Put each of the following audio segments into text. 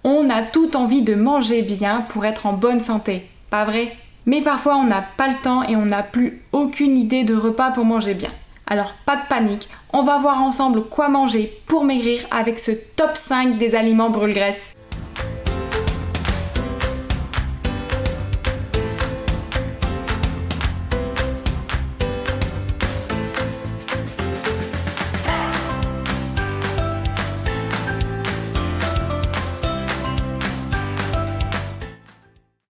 On a tout envie de manger bien pour être en bonne santé, pas vrai? Mais parfois on n'a pas le temps et on n'a plus aucune idée de repas pour manger bien. Alors pas de panique, on va voir ensemble quoi manger pour maigrir avec ce top 5 des aliments brûle-graisse.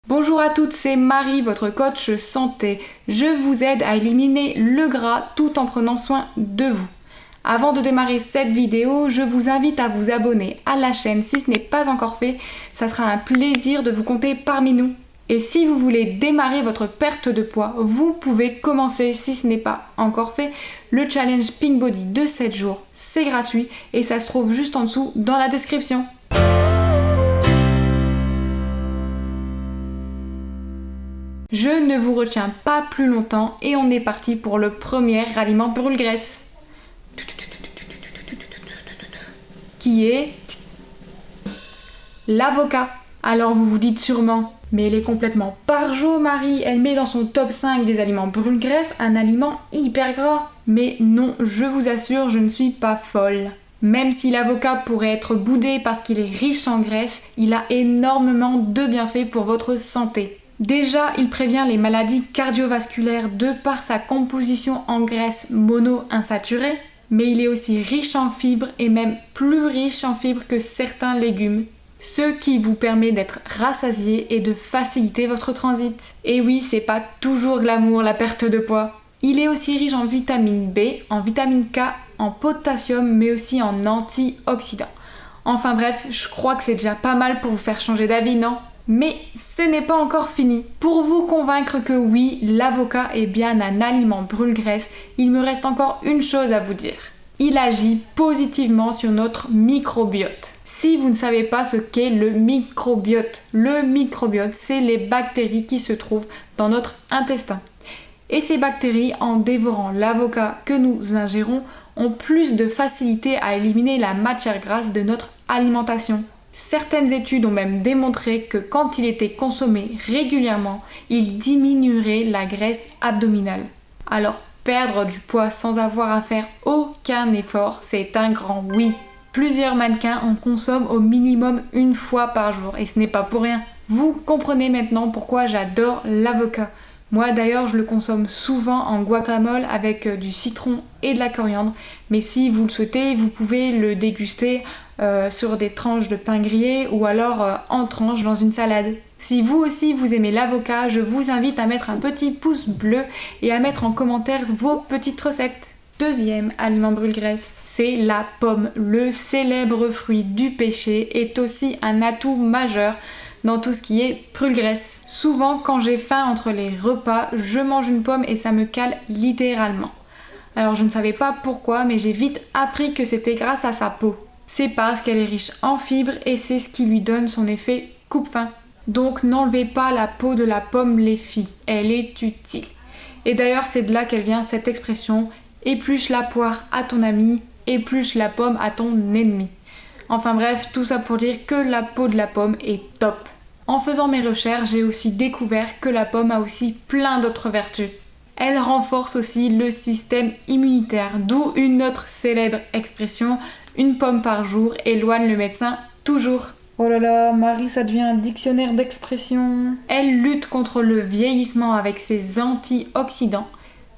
Bonjour à toutes, c'est Marie, votre coach santé. Je vous aide à éliminer le gras tout en prenant soin de vous. Avant de démarrer cette vidéo, je vous invite à vous abonner à la chaîne si ce n'est pas encore fait. Ça sera un plaisir de vous compter parmi nous. Et si vous voulez démarrer votre perte de poids, vous pouvez commencer, si ce n'est pas encore fait, le challenge Pink Body de 7 jours. C'est gratuit et ça se trouve juste en dessous dans la description. Je ne vous retiens pas plus longtemps et on est parti pour le premier aliment brûle-graisse. Qui est l'avocat. Alors vous vous dites sûrement, mais elle est complètement parjo Marie, elle met dans son top 5 des aliments brûle-graisse un aliment hyper gras. Mais non, je vous assure, je ne suis pas folle. Même si l'avocat pourrait être boudé parce qu'il est riche en graisse, il a énormément de bienfaits pour votre santé. Déjà, il prévient les maladies cardiovasculaires de par sa composition en graisse monoinsaturée, mais il est aussi riche en fibres et même plus riche en fibres que certains légumes, ce qui vous permet d'être rassasié et de faciliter votre transit. Et oui, c'est pas toujours glamour la perte de poids. Il est aussi riche en vitamine B, en vitamine K, en potassium, mais aussi en antioxydants. Enfin bref, je crois que c'est déjà pas mal pour vous faire changer d'avis, non ? Mais ce n'est pas encore fini. Pour vous convaincre que oui, l'avocat est bien un aliment brûle-graisse, il me reste encore une chose à vous dire. Il agit positivement sur notre microbiote. Si vous ne savez pas ce qu'est le microbiote, c'est les bactéries qui se trouvent dans notre intestin. Et ces bactéries, en dévorant l'avocat que nous ingérons, ont plus de facilité à éliminer la matière grasse de notre alimentation. Certaines études ont même démontré que quand il était consommé régulièrement, il diminuerait la graisse abdominale. Alors, perdre du poids sans avoir à faire aucun effort, c'est un grand oui. Plusieurs mannequins en consomment au minimum une fois par jour et ce n'est pas pour rien. Vous comprenez maintenant pourquoi j'adore l'avocat. Moi d'ailleurs, je le consomme souvent en guacamole avec du citron et de la coriandre, mais si vous le souhaitez, vous pouvez le déguster sur des tranches de pain grillé ou alors en tranches dans une salade. Si vous aussi vous aimez l'avocat, je vous invite à mettre un petit pouce bleu et à mettre en commentaire vos petites recettes. Deuxième aliment brûle-graisse, c'est la pomme. Le célèbre fruit du péché est aussi un atout majeur dans tout ce qui est brûle-graisse. Souvent quand j'ai faim entre les repas, je mange une pomme et ça me cale littéralement. Alors je ne savais pas pourquoi, mais j'ai vite appris que c'était grâce à sa peau. C'est parce qu'elle est riche en fibres et c'est ce qui lui donne son effet coupe-faim. Donc n'enlevez pas la peau de la pomme les filles, elle est utile. Et d'ailleurs c'est de là qu'elle vient cette expression « épluche la poire à ton ami, épluche la pomme à ton ennemi ». Enfin bref, tout ça pour dire que la peau de la pomme est top. En faisant mes recherches, j'ai aussi découvert que la pomme a aussi plein d'autres vertus. Elle renforce aussi le système immunitaire, d'où une autre célèbre expression « une pomme par jour éloigne le médecin toujours ». Oh là là, Marie, ça devient un dictionnaire d'expressions. Elle lutte contre le vieillissement avec ses antioxydants.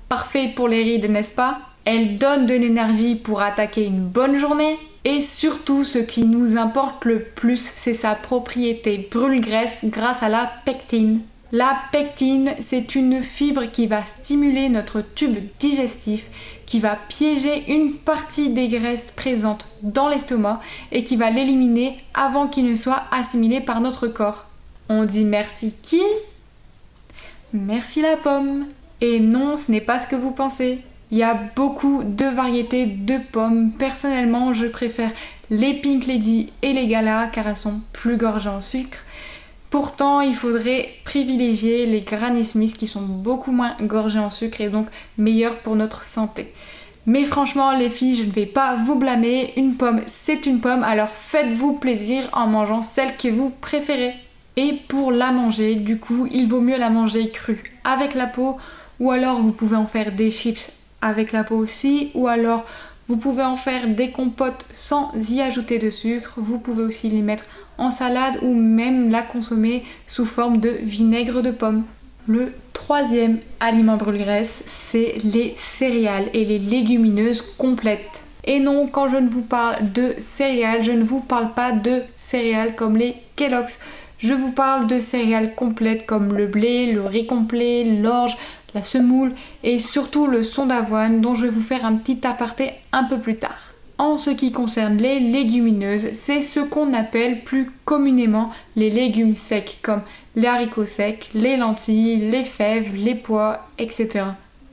Parfait pour les rides, n'est-ce pas? Elle donne de l'énergie pour attaquer une bonne journée. Et surtout, ce qui nous importe le plus, c'est sa propriété brûle-graisse grâce à la pectine. La pectine, c'est une fibre qui va stimuler notre tube digestif, qui va piéger une partie des graisses présentes dans l'estomac et qui va l'éliminer avant qu'il ne soit assimilé par notre corps. On dit merci qui? Merci la pomme. Et non, ce n'est pas ce que vous pensez. Il y a beaucoup de variétés de pommes. Personnellement, je préfère les Pink Lady et les Gala car elles sont plus gorgées en sucre. Pourtant, il faudrait privilégier les Granny Smith qui sont beaucoup moins gorgées en sucre et donc meilleures pour notre santé. Mais franchement les filles, je ne vais pas vous blâmer, une pomme c'est une pomme, alors faites-vous plaisir en mangeant celle que vous préférez. Et pour la manger, du coup, il vaut mieux la manger crue avec la peau, ou alors vous pouvez en faire des chips avec la peau aussi, ou alors vous pouvez en faire des compotes sans y ajouter de sucre, vous pouvez aussi les mettre en salade ou même la consommer sous forme de vinaigre de pomme. Le troisième aliment brûle-graisse, c'est les céréales et les légumineuses complètes. Et non, quand je ne vous parle de céréales, je ne vous parle pas de céréales comme les Kellogg's. Je vous parle de céréales complètes comme le blé, le riz complet, l'orge, la semoule et surtout le son d'avoine dont je vais vous faire un petit aparté un peu plus tard. En ce qui concerne les légumineuses, c'est ce qu'on appelle plus communément les légumes secs comme les haricots secs, les lentilles, les fèves, les pois, etc.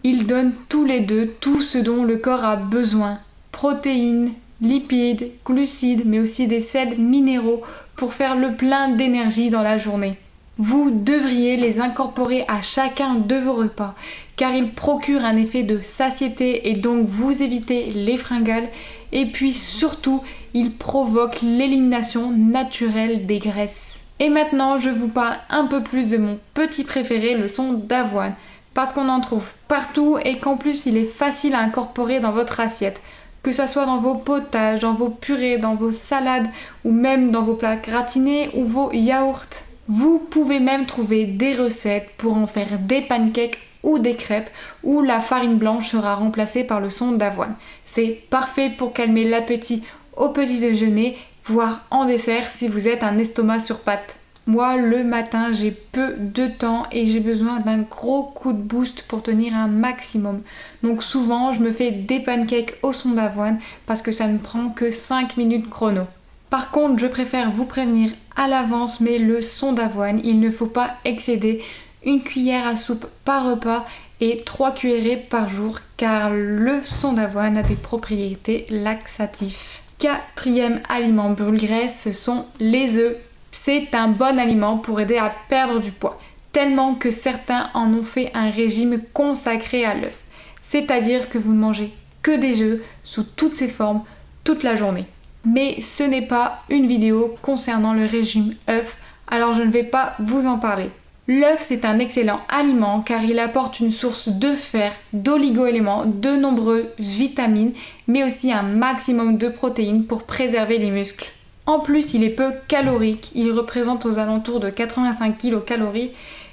Ils donnent tous les deux tout ce dont le corps a besoin. Protéines, lipides, glucides, mais aussi des sels minéraux pour faire le plein d'énergie dans la journée. Vous devriez les incorporer à chacun de vos repas car ils procurent un effet de satiété et donc vous évitez les fringales et puis surtout ils provoquent l'élimination naturelle des graisses. Et maintenant je vous parle un peu plus de mon petit préféré, le son d'avoine, parce qu'on en trouve partout et qu'en plus il est facile à incorporer dans votre assiette. Que ce soit dans vos potages, dans vos purées, dans vos salades ou même dans vos plats gratinés ou vos yaourts. Vous pouvez même trouver des recettes pour en faire des pancakes ou des crêpes où la farine blanche sera remplacée par le son d'avoine. C'est parfait pour calmer l'appétit au petit déjeuner, voire en dessert si vous êtes un estomac sur pattes. Moi, le matin, j'ai peu de temps et j'ai besoin d'un gros coup de boost pour tenir un maximum. Donc souvent, je me fais des pancakes au son d'avoine parce que ça ne prend que 5 minutes chrono. Par contre, je préfère vous prévenir à l'avance, mais le son d'avoine, il ne faut pas excéder une cuillère à soupe par repas et 3 cuillerées par jour car le son d'avoine a des propriétés laxatives. Quatrième aliment brûle-graisse, ce sont les œufs. C'est un bon aliment pour aider à perdre du poids, tellement que certains en ont fait un régime consacré à l'œuf. C'est-à-dire que vous ne mangez que des œufs sous toutes ses formes toute la journée. Mais ce n'est pas une vidéo concernant le régime œuf, alors je ne vais pas vous en parler. L'œuf c'est un excellent aliment car il apporte une source de fer, d'oligo-éléments, de nombreuses vitamines, mais aussi un maximum de protéines pour préserver les muscles. En plus, il est peu calorique, il représente aux alentours de 85 kcal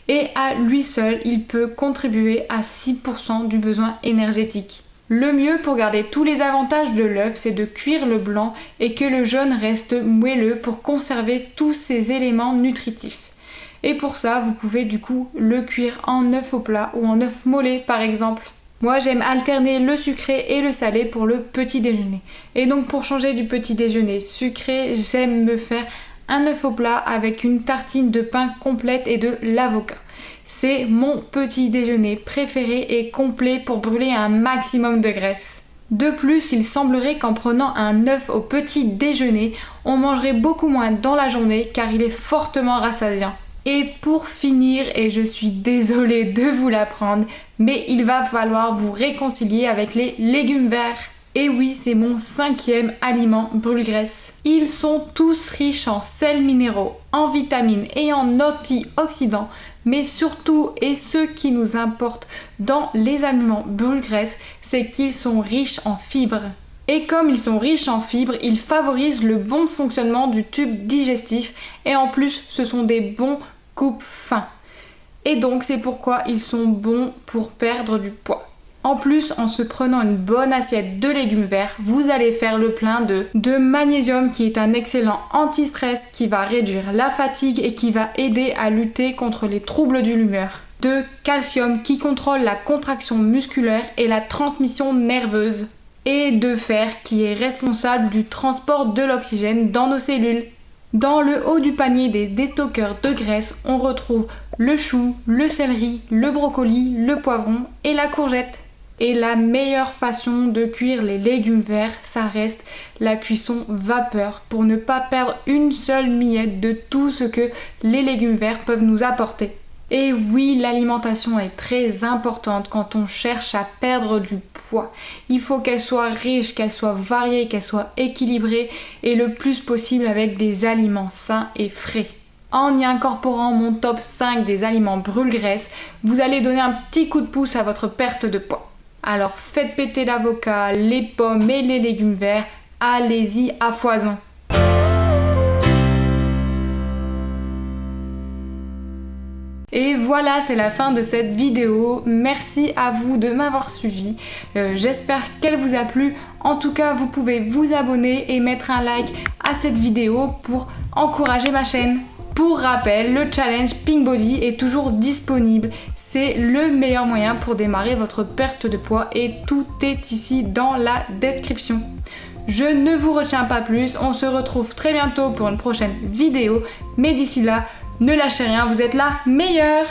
et à lui seul, il peut contribuer à 6% du besoin énergétique. Le mieux pour garder tous les avantages de l'œuf, c'est de cuire le blanc et que le jaune reste moelleux pour conserver tous ces éléments nutritifs. Et pour ça, vous pouvez du coup le cuire en œuf au plat ou en œuf mollet par exemple. Moi j'aime alterner le sucré et le salé pour le petit déjeuner. Et donc pour changer du petit déjeuner sucré, j'aime me faire un œuf au plat avec une tartine de pain complète et de l'avocat. C'est mon petit déjeuner préféré et complet pour brûler un maximum de graisse. De plus, il semblerait qu'en prenant un œuf au petit déjeuner, on mangerait beaucoup moins dans la journée car il est fortement rassasiant. Et pour finir, et je suis désolée de vous l'apprendre, mais il va falloir vous réconcilier avec les légumes verts. Et oui, c'est mon 5e aliment brûle-graisse. Ils sont tous riches en sels minéraux, en vitamines et en antioxydants, mais surtout, et ce qui nous importe dans les aliments brûle-graisse, c'est qu'ils sont riches en fibres. Et comme ils sont riches en fibres, ils favorisent le bon fonctionnement du tube digestif et en plus, ce sont des bons coupes fins. Et donc, c'est pourquoi ils sont bons pour perdre du poids. En plus, en se prenant une bonne assiette de légumes verts, vous allez faire le plein de magnésium qui est un excellent anti-stress qui va réduire la fatigue et qui va aider à lutter contre les troubles de l'humeur. De calcium qui contrôle la contraction musculaire et la transmission nerveuse. Et de fer qui est responsable du transport de l'oxygène dans nos cellules. Dans le haut du panier des déstockeurs de graisse, on retrouve le chou, le céleri, le brocoli, le poivron et la courgette. Et la meilleure façon de cuire les légumes verts, ça reste la cuisson vapeur pour ne pas perdre une seule miette de tout ce que les légumes verts peuvent nous apporter. Et oui, l'alimentation est très importante quand on cherche à perdre du poids. Il faut qu'elle soit riche, qu'elle soit variée, qu'elle soit équilibrée et le plus possible avec des aliments sains et frais. En y incorporant mon top 5 des aliments brûle-graisse, vous allez donner un petit coup de pouce à votre perte de poids. Alors faites péter l'avocat, les pommes et les légumes verts, allez-y à foison. Et voilà, c'est la fin de cette vidéo. Merci à vous de m'avoir suivi. J'espère qu'elle vous a plu. En tout cas, vous pouvez vous abonner et mettre un like à cette vidéo pour encourager ma chaîne. Pour rappel, le challenge Pink Body est toujours disponible. C'est le meilleur moyen pour démarrer votre perte de poids et tout est ici dans la description. Je ne vous retiens pas plus. On se retrouve très bientôt pour une prochaine vidéo. Mais d'ici là, ne lâchez rien, vous êtes la meilleure!